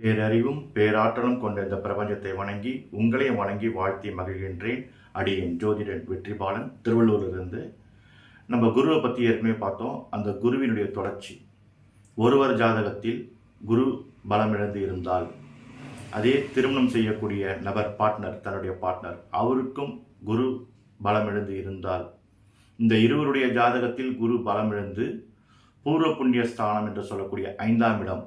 பேரறிவும் பேராற்றலும் கொண்ட இந்த பிரபஞ்சத்தை வணங்கி உங்களையும் வணங்கி வாழ்த்தி மகிழ்கின்றேன். அடியேன் ஜோதிடன் வெற்றிபாலன், திருவள்ளூரிலிருந்து. நம்ம குருவை பற்றி ஏற்கனவே பார்த்தோம். அந்த குருவினுடைய தொடர்ச்சி, ஒருவர் ஜாதகத்தில் குரு பலமிழந்து இருந்தால், அதே திருமணம் செய்யக்கூடிய நபர் தன்னுடைய பார்ட்னர் அவருக்கும் குரு பலமிழந்து இருந்தால், இந்த இருவருடைய ஜாதகத்தில் குரு பலமிழந்து பூர்வ புண்ணிய ஸ்தானம் என்று சொல்லக்கூடிய 5ஆம் இடம்,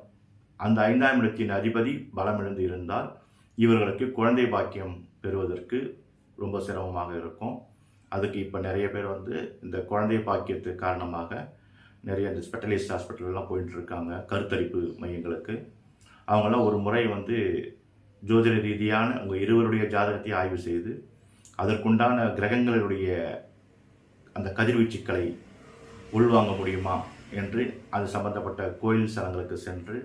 அந்த 5ஆம் இடத்தின் அதிபதி பலமிழந்து இருந்தால் இவர்களுக்கு குழந்தை பாக்கியம் பெறுவதற்கு ரொம்ப சிரமமாக இருக்கும். அதுக்கு இப்போ நிறைய பேர் இந்த குழந்தை பாக்கியத்துக்கு காரணமாக நிறைய இந்த ஸ்பெஷலிஸ்ட் ஹாஸ்பிட்டல்லாம் போயிட்டு இருக்காங்க, கருத்தரிப்பு மையங்களுக்கு. அவங்களாம் ஒரு முறை ஜோதிட ரீதியான உங்கள் இருவருடைய ஜாதகத்தை ஆய்வு செய்து அதற்குண்டான கிரகங்களுடைய அந்த கதிர்வீச்சுக்களை உள்வாங்க முடியுமா என்று அது சம்பந்தப்பட்ட கோயில் ஸ்தலங்களுக்கு சென்று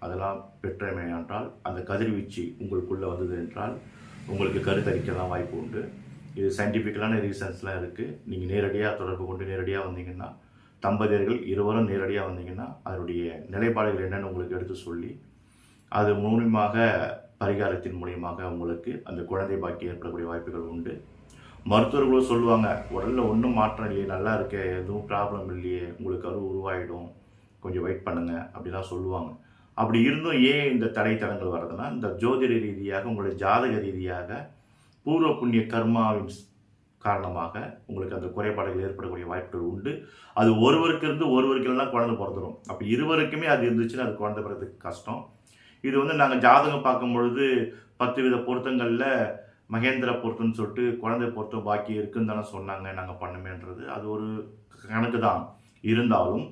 அதெல்லாம் பெற்றமை என்றால், அந்த கதிர்வீச்சு உங்களுக்குள்ளே வந்தது என்றால் உங்களுக்கு கருத்தரிக்கலாம் வாய்ப்பு உண்டு. இது சயின்டிஃபிக்கலான ரீசன்ஸ்லாம் இருக்குது. நீங்கள் நேரடியாக தொடர்பு கொண்டு நேரடியாக வந்தீங்கன்னா, தம்பதியர்கள் இருவரும் நேரடியாக வந்தீங்கன்னா அதனுடைய நிலைப்பாடுகள் என்னென்னு உங்களுக்கு எடுத்து சொல்லி அது மூலியமாக பரிகாரத்தின் மூலியமாக உங்களுக்கு அந்த குழந்தை பாக்கியம் ஏற்படக்கூடிய வாய்ப்புகள் உண்டு. மருத்துவர்களும் சொல்லுவாங்க, உடலில் ஒன்றும் மாற்றம் இல்லையே, நல்லா இருக்கே, எதுவும் ப்ராப்ளம் இல்லையே, உங்களுக்கு கரு உருவாயிடும், கொஞ்சம் வெயிட் பண்ணுங்கள் அப்படிலாம் சொல்லுவாங்க. அப்படி இருந்தும் ஏன் இந்த தடங்கள் வர்றதுன்னா, இந்த ஜோதிட ரீதியாக உங்களுடைய ஜாதக ரீதியாக பூர்வ புண்ணிய கர்மாவின் காரணமாக உங்களுக்கு அந்த குறைபாடுகள் ஏற்படக்கூடிய வாய்ப்புகள் உண்டு. அது ஒருவருக்கு இருந்து ஒருவருக்கெல்லாம் குழந்தை பிறந்துடும். அப்போ இருவருக்குமே அது இருந்துச்சுன்னா அது குழந்தை பிறகு கஷ்டம். இது நாங்கள் ஜாதகம் பார்க்கும் பொழுது 10 வித பொருத்தங்களில் மகேந்திர பொருத்தம்னு சொல்லிட்டு குழந்தை பொருத்தம் பாக்கி இருக்குன்னு தானே சொன்னாங்க, நாங்கள் பண்ணுமேன்றது அது ஒரு கணக்கு தான். இருந்தாலும்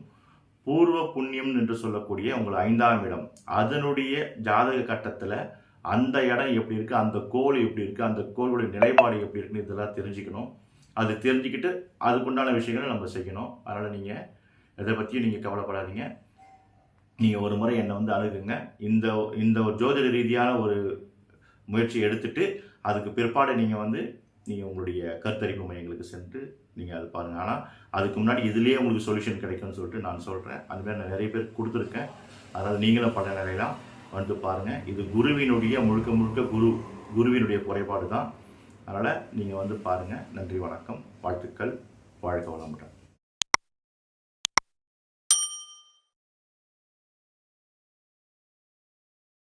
பூர்வ புண்ணியம் என்று சொல்லக்கூடிய உங்கள் 5ஆம் இடம், அதனுடைய ஜாதக கட்டத்தில் அந்த இடம் எப்படி இருக்குது, அந்த கோள் எப்படி இருக்குது, அந்த கோளுடைய நிலைப்பாடு எப்படி இருக்குன்னு இதெல்லாம் தெரிஞ்சுக்கணும். அது தெரிஞ்சுக்கிட்டு அதுக்குண்டான விஷயங்களை நம்ம செய்யணும். அதனால் நீங்கள் எதை பற்றியும் நீங்கள் கவலைப்படாதீங்க. நீங்கள் ஒரு முறை என்னை அணுகுங்க. இந்த ஒரு ஜோதிட ரீதியான ஒரு முயற்சி எடுத்துட்டு அதுக்கு பிற்பாடு நீங்கள் உங்களுடைய கருத்தரிப்பு மையங்களுக்கு சென்று நீங்கள் அது பாருங்கள். ஆனால் அதுக்கு முன்னாடி இதுலேயே உங்களுக்கு சொல்யூஷன் கிடைக்கும்னு சொல்லிட்டு நான் சொல்கிறேன். அதுமாதிரி நான் நிறைய பேர் கொடுத்துருக்கேன். அதனால் நீங்களும் பல நிலையெல்லாம் பாருங்கள். இது குருவினுடைய முழுக்க குருவினுடைய குறைபாடு தான். அதனால் நீங்கள் பாருங்கள். நன்றி, வணக்கம், வாழ்த்துக்கள், வாழ்க வளமுடன்.